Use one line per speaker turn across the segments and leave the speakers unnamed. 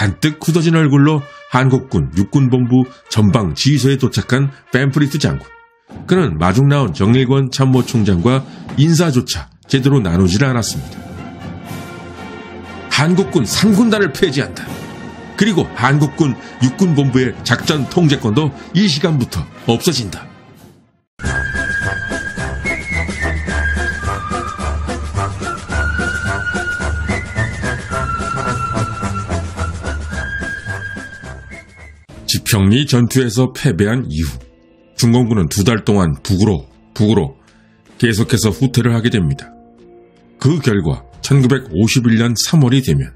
잔뜩 굳어진 얼굴로 한국군 육군본부 전방 지휘소에 도착한 벤프리트 장군. 그는 마중 나온 정일권 참모총장과 인사조차 제대로 나누질 않았습니다. 한국군 3군단을 폐지한다. 그리고 한국군 육군본부의 작전 통제권도 이 시간부터 없어진다. 지평리 전투에서 패배한 이후 중공군은 2달 동안 북으로 계속해서 후퇴를 하게 됩니다. 그 결과 1951년 3월이 되면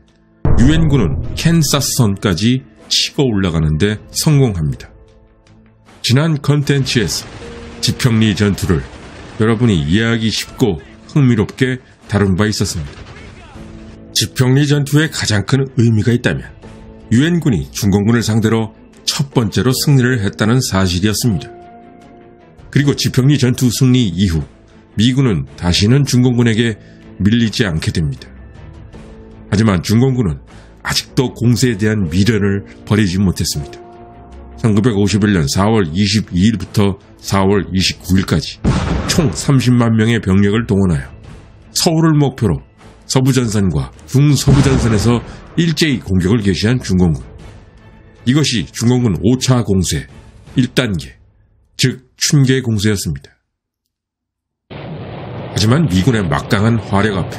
유엔군은 캔사스선까지 치고 올라가는데 성공합니다. 지난 컨텐츠에서 지평리 전투를 여러분이 이해하기 쉽고 흥미롭게 다룬 바 있었습니다. 지평리 전투에 가장 큰 의미가 있다면 유엔군이 중공군을 상대로 첫 번째로 승리를 했다는 사실이었습니다. 그리고 지평리 전투 승리 이후 미군은 다시는 중공군에게 밀리지 않게 됩니다. 하지만 중공군은 아직도 공세에 대한 미련을 버리지 못했습니다. 1951년 4월 22일부터 4월 29일까지 총 30만 명의 병력을 동원하여 서울을 목표로 서부전선과 중서부전선에서 일제히 공격을 개시한 중공군. 이것이 중공군 5차 공세 1단계, 즉 춘계 공세였습니다. 하지만 미군의 막강한 화력 앞에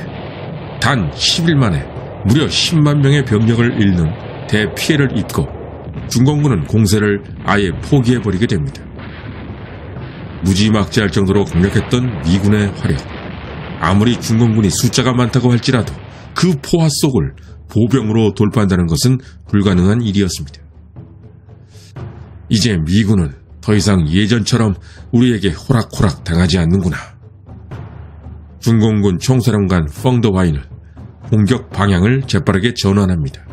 단 10일 만에 무려 10만 명의 병력을 잃는 대피해를 입고 중공군은 공세를 아예 포기해버리게 됩니다. 무지막지할 정도로 강력했던 미군의 화력. 아무리 중공군이 숫자가 많다고 할지라도 그 포화 속을 보병으로 돌파한다는 것은 불가능한 일이었습니다. 이제 미군은 더 이상 예전처럼 우리에게 호락호락 당하지 않는구나. 중공군 총사령관 펑더와이는 공격 방향을 재빠르게 전환합니다.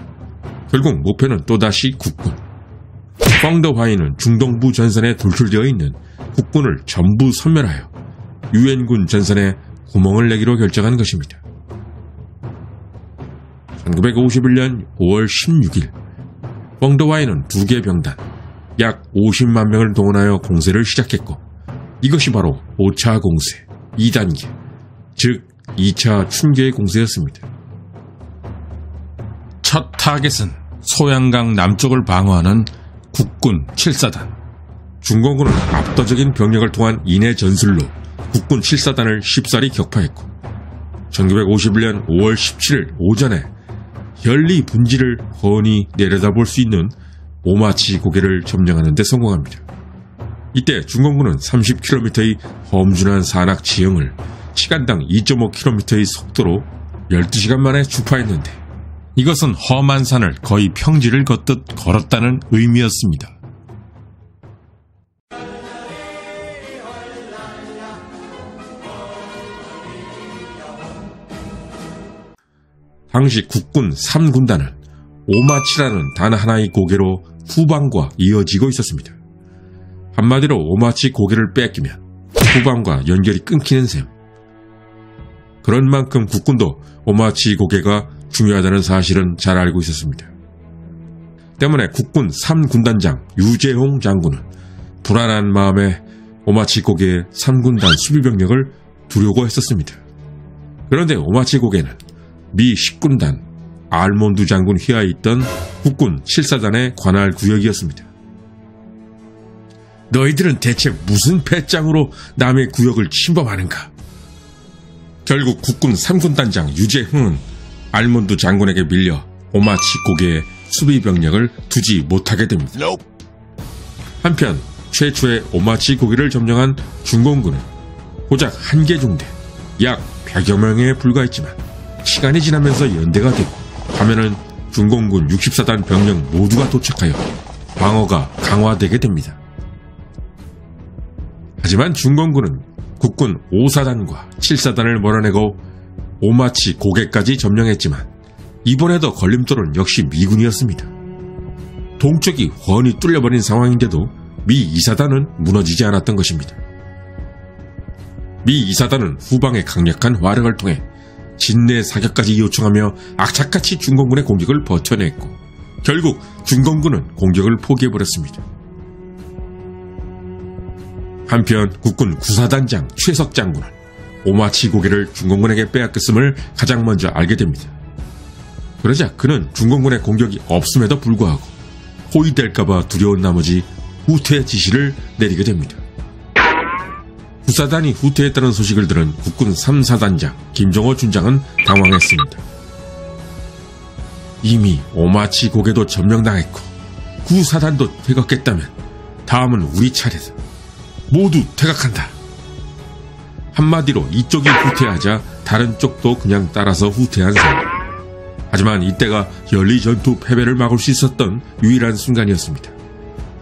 결국 목표는 또다시 국군. 펑더와이는 중동부 전선에 돌출되어 있는 국군을 전부 섬멸하여 유엔군 전선에 구멍을 내기로 결정한 것입니다. 1951년 5월 16일 펑더와이는 2개 병단, 약 50만 명을 동원하여 공세를 시작했고 이것이 바로 5차 공세 2단계, 즉 2차 춘계 공세였습니다. 첫 타겟은 소양강 남쪽을 방어하는 국군 7사단. 중공군은 압도적인 병력을 통한 인해 전술로 국군 7사단을 쉽사리 격파했고 1951년 5월 17일 오전에 현리 분지를 훤히 내려다볼 수 있는 오마치 고개를 점령하는 데 성공합니다. 이때 중공군은 30km의 험준한 산악 지형을 시간당 2.5km의 속도로 12시간 만에 주파했는데 이것은 험한 산을 거의 평지를 걷듯 걸었다는 의미였습니다. 당시 국군 3군단은 오마치라는 단 하나의 고개로 후방과 이어지고 있었습니다. 한마디로 오마치 고개를 뺏기면 후방과 연결이 끊기는 셈. 그런 만큼 국군도 오마치 고개가 중요하다는 사실은 잘 알고 있었습니다. 때문에 국군 3군단장 유재홍 장군은 불안한 마음에 오마치 고개의 3군단 수비병력을 두려고 했었습니다. 그런데 오마치 고개는 미 10군단 알몬드 장군 휘하에 있던 국군 7사단의 관할 구역이었습니다. 너희들은 대체 무슨 배짱으로 남의 구역을 침범하는가? 결국 국군 3군단장 유재흥은 알몬드 장군에게 밀려 오마치 고개의 수비 병력을 두지 못하게 됩니다. 한편 최초의 오마치 고개를 점령한 중공군은 고작 1개 중대 약 100여 명에 불과했지만 시간이 지나면서 연대가 되고 하면은 중공군 64단 병력 모두가 도착하여 방어가 강화되게 됩니다. 하지만 중공군은 국군 5사단과 7사단을 몰아내고 오마치 고개까지 점령했지만 이번에도 걸림돌은 역시 미군이었습니다. 동쪽이 훤히 뚫려버린 상황인데도 미 2사단은 무너지지 않았던 것입니다. 미 2사단은 후방의 강력한 화력을 통해 진내 사격까지 요청하며 악착같이 중공군의 공격을 버텨냈고 결국 중공군은 공격을 포기해버렸습니다. 한편 국군 구사단장 최석 장군은 오마치 고개를 중공군에게 빼앗겼음을 가장 먼저 알게 됩니다. 그러자 그는 중공군의 공격이 없음에도 불구하고 호위될까봐 두려운 나머지 후퇴 지시를 내리게 됩니다. 구사단이 후퇴했다는 소식을 들은 국군 3사단장 김종호 준장은 당황했습니다. 이미 오마치 고개도 점령당했고 구사단도 퇴각했다면 다음은 우리 차례다. 모두 퇴각한다. 한마디로 이쪽이 후퇴하자 다른 쪽도 그냥 따라서 후퇴한 셈. 하지만 이때가 연리전투 패배를 막을 수 있었던 유일한 순간이었습니다.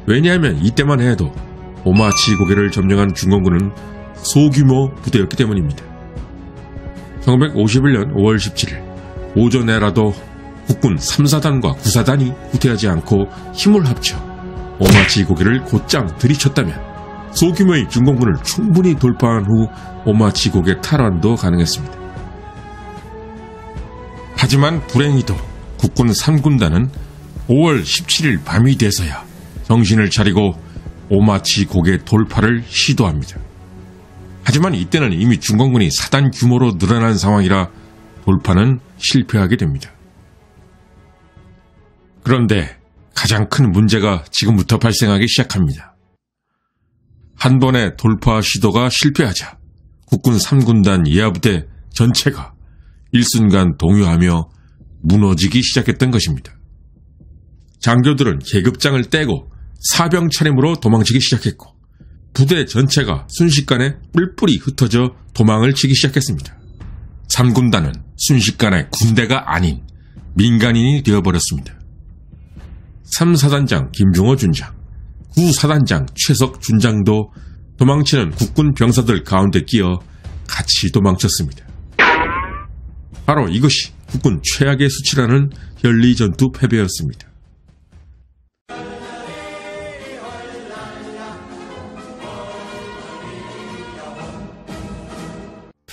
왜냐하면 이때만 해도 오마치 고개를 점령한 중공군은 소규모 부대였기 때문입니다. 1951년 5월 17일 오전에라도 국군 3사단과 9사단이 후퇴하지 않고 힘을 합쳐 오마치 고개를 곧장 들이쳤다면 소규모의 중공군을 충분히 돌파한 후 오마치 고개 탈환도 가능했습니다. 하지만 불행히도 국군 3군단은 5월 17일 밤이 돼서야 정신을 차리고 오마치 고개 돌파를 시도합니다. 하지만 이때는 이미 중공군이 사단 규모로 늘어난 상황이라 돌파는 실패하게 됩니다. 그런데 가장 큰 문제가 지금부터 발생하기 시작합니다. 한 번의 돌파 시도가 실패하자 국군 3군단 예하부대 전체가 일순간 동요하며 무너지기 시작했던 것입니다. 장교들은 계급장을 떼고 사병 차림으로 도망치기 시작했고 부대 전체가 순식간에 뿔뿔이 흩어져 도망을 치기 시작했습니다. 3군단은 순식간에 군대가 아닌 민간인이 되어버렸습니다. 3사단장 김종호 준장, 9사단장 최석 준장도 도망치는 국군 병사들 가운데 끼어 같이 도망쳤습니다. 바로 이것이 국군 최악의 수치라는 연리전투 패배였습니다.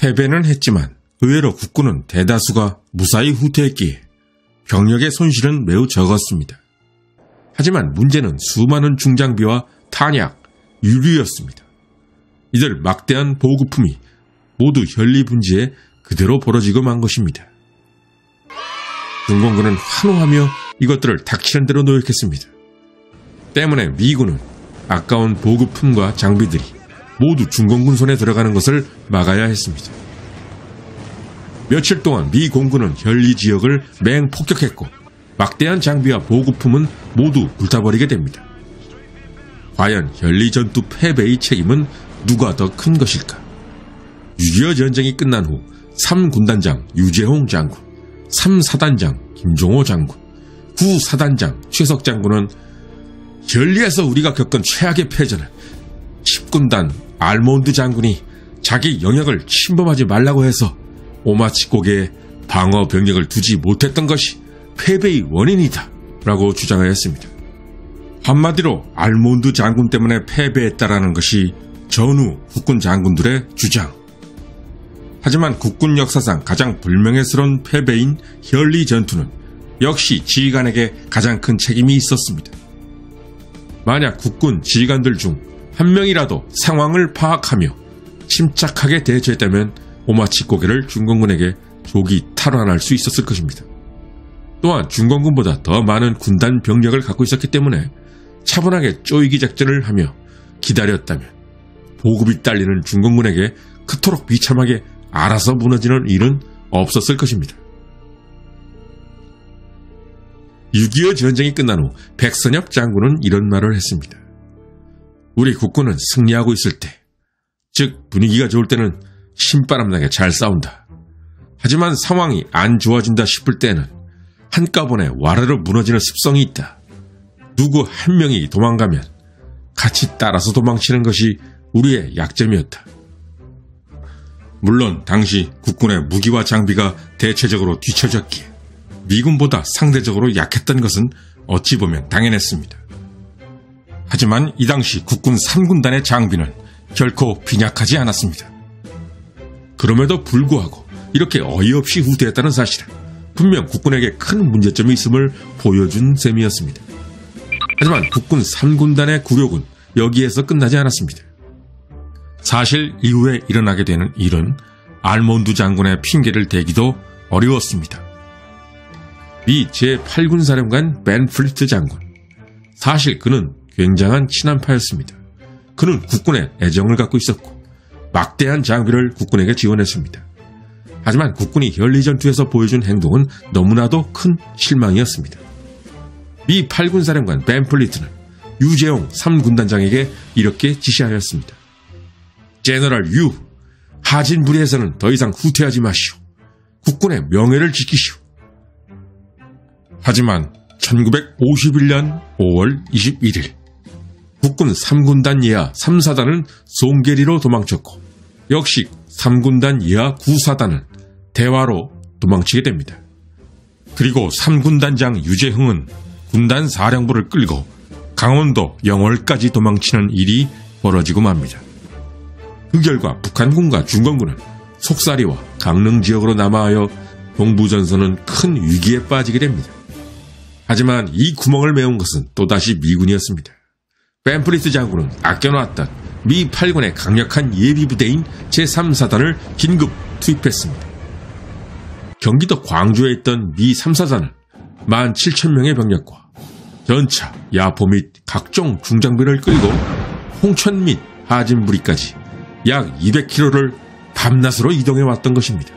패배는 했지만 의외로 국군은 대다수가 무사히 후퇴했기에 병력의 손실은 매우 적었습니다. 하지만 문제는 수많은 중장비와 탄약, 유류였습니다. 이들 막대한 보급품이 모두 현리분지에 그대로 벌어지고 만 것입니다. 중공군은 환호하며 이것들을 닥치는 대로 노력했습니다. 때문에 미군은 아까운 보급품과 장비들이 모두 중공군 손에 들어가는 것을 막아야 했습니다. 며칠 동안 미 공군은 현리 지역을 맹폭격했고 막대한 장비와 보급품은 모두 불타버리게 됩니다. 과연 현리 전투 패배의 책임은 누가 더 큰 것일까? 6.25 전쟁이 끝난 후 3군단장 유재홍 장군, 3사단장 김종호 장군, 9사단장 최석 장군은 현리에서 우리가 겪은 최악의 패전은 10군단 알몬드 장군이 자기 영역을 침범하지 말라고 해서 오마치 고개에 방어 병력을 두지 못했던 것이 패배의 원인이다 라고 주장하였습니다. 한마디로 알몬드 장군 때문에 패배했다라는 것이 전후 국군 장군들의 주장. 하지만 국군 역사상 가장 불명예스러운 패배인 현리 전투는 역시 지휘관에게 가장 큰 책임이 있었습니다. 만약 국군 지휘관들 중 한 명이라도 상황을 파악하며 침착하게 대처했다면 오마치 고개를 중공군에게 조기 탈환할 수 있었을 것입니다. 또한 중공군보다 더 많은 군단 병력을 갖고 있었기 때문에 차분하게 쪼이기 작전을 하며 기다렸다면 보급이 딸리는 중공군에게 그토록 비참하게 알아서 무너지는 일은 없었을 것입니다. 6.25 전쟁이 끝난 후 백선엽 장군은 이런 말을 했습니다. 우리 국군은 승리하고 있을 때, 즉 분위기가 좋을 때는 신바람나게 잘 싸운다. 하지만 상황이 안 좋아진다 싶을 때는 한꺼번에 와르르 무너지는 습성이 있다. 누구 한 명이 도망가면 같이 따라서 도망치는 것이 우리의 약점이었다. 물론 당시 국군의 무기와 장비가 대체적으로 뒤처졌기에 미군보다 상대적으로 약했던 것은 어찌 보면 당연했습니다. 하지만 이 당시 국군 3군단의 장비는 결코 빈약하지 않았습니다. 그럼에도 불구하고 이렇게 어이없이 후퇴했다는 사실은 분명 국군에게 큰 문제점이 있음을 보여준 셈이었습니다. 하지만 국군 3군단의 굴욕은 여기에서 끝나지 않았습니다. 사실 이후에 일어나게 되는 일은 알몬드 장군의 핑계를 대기도 어려웠습니다. 미 제8군 사령관 벤 플리트 장군. 사실 그는 굉장한 친한파였습니다. 그는 국군에 애정을 갖고 있었고 막대한 장비를 국군에게 지원했습니다. 하지만 국군이 현리 전투에서 보여준 행동은 너무나도 큰 실망이었습니다. 미 8군 사령관 벤 플리트는 유재용 3군단장에게 이렇게 지시하였습니다. 제너럴 유, 하진부리에서는 더 이상 후퇴하지 마시오. 국군의 명예를 지키시오. 하지만 1951년 5월 21일 국군 3군단 이하 3사단은 송계리로 도망쳤고 역시 3군단 이하 9사단은 대화로 도망치게 됩니다. 그리고 3군단장 유재흥은 군단 사령부를 끌고 강원도 영월까지 도망치는 일이 벌어지고 맙니다. 그 결과 북한군과 중공군은 속사리와 강릉 지역으로 남하하여 동부전선은 큰 위기에 빠지게 됩니다. 하지만 이 구멍을 메운 것은 또다시 미군이었습니다. 벤 플리트 장군은 아껴놨던 미 8군의 강력한 예비부대인 제3사단을 긴급 투입했습니다. 경기도 광주에 있던 미 3사단은 17,000명의 병력과 전차, 야포 및 각종 중장비를 끌고 홍천 및 하진부리까지 약 200km를 밤낮으로 이동해 왔던 것입니다.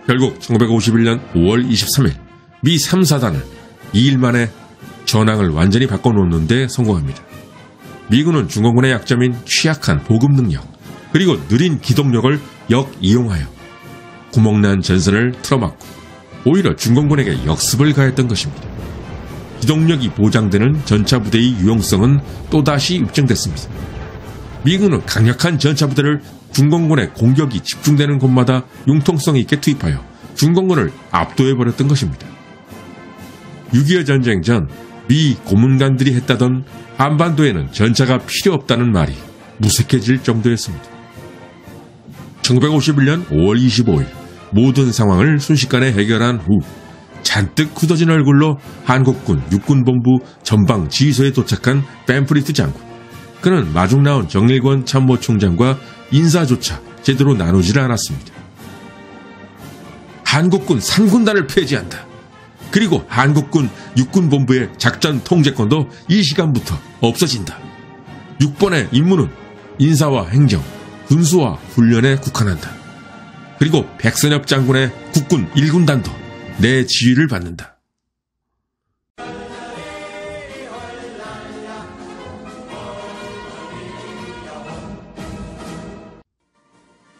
결국 1951년 5월 23일 미 3사단은 2일 만에 전황을 완전히 바꿔놓는 데 성공합니다. 미군은 중공군의 약점인 취약한 보급 능력 그리고 느린 기동력을 역이용하여 구멍난 전선을 틀어막고 오히려 중공군에게 역습을 가했던 것입니다. 기동력이 보장되는 전차 부대의 유용성은 또다시 입증됐습니다. 미군은 강력한 전차 부대를 중공군의 공격이 집중되는 곳마다 융통성 있게 투입하여 중공군을 압도해버렸던 것입니다. 6.25 전쟁 전 미 고문관들이 했다던 한반도에는 전차가 필요 없다는 말이 무색해질 정도였습니다. 1951년 5월 25일 모든 상황을 순식간에 해결한 후 잔뜩 굳어진 얼굴로 한국군 육군본부 전방 지휘소에 도착한 벤 플리트 장군. 그는 마중 나온 정일권 참모총장과 인사조차 제대로 나누지를 않았습니다. 한국군 3군단을 폐지한다. 그리고 한국군 육군본부의 작전 통제권도 이 시간부터 없어진다. 6번의 임무는 인사와 행정, 군수와 훈련에 국한한다. 그리고 백선엽 장군의 국군 1군단도 내 지휘를 받는다.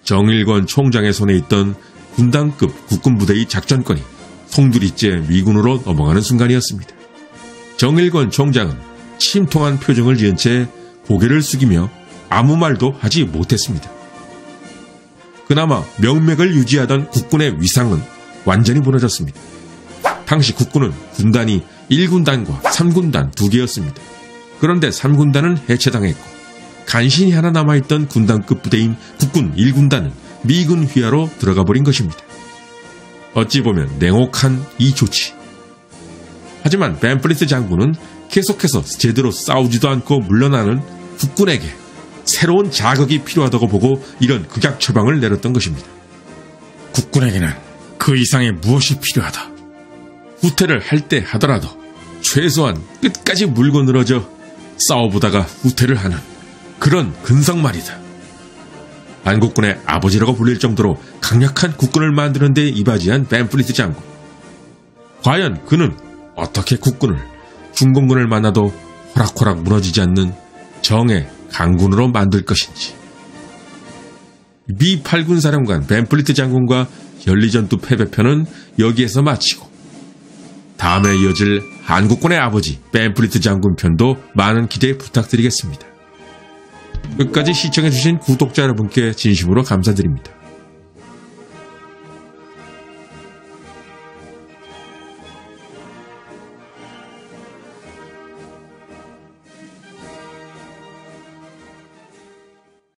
정일권 총장의 손에 있던 군단급 국군부대의 작전권이 송두리째 미군으로 넘어가는 순간이었습니다. 정일권 총장은 침통한 표정을 지은 채 고개를 숙이며 아무 말도 하지 못했습니다. 그나마 명맥을 유지하던 국군의 위상은 완전히 무너졌습니다. 당시 국군은 군단이 1군단과 3군단 2개였습니다. 그런데 3군단은 해체당했고 간신히 하나 남아있던 군단급 부대인 국군 1군단은 미군 휘하로 들어가 버린 것입니다. 어찌 보면 냉혹한 이 조치. 하지만 벤 플리트 장군은 계속해서 제대로 싸우지도 않고 물러나는 국군에게 새로운 자극이 필요하다고 보고 이런 극약 처방을 내렸던 것입니다. 국군에게는 그 이상의 무엇이 필요하다. 후퇴를 할 때 하더라도 최소한 끝까지 물고 늘어져 싸워보다가 후퇴를 하는 그런 근성 말이다. 한국군의 아버지라고 불릴 정도로 강력한 국군을 만드는 데 이바지한 벤 플리트 장군. 과연 그는 어떻게 국군을 중공군을 만나도 호락호락 무너지지 않는 정의 강군으로 만들 것인지. 미 8군 사령관 벤 플리트 장군과 현리전투 패배편은 여기에서 마치고 다음에 이어질 한국군의 아버지 벤 플리트 장군 편도 많은 기대 부탁드리겠습니다. 끝까지 시청해주신 구독자 여러분께 진심으로 감사드립니다.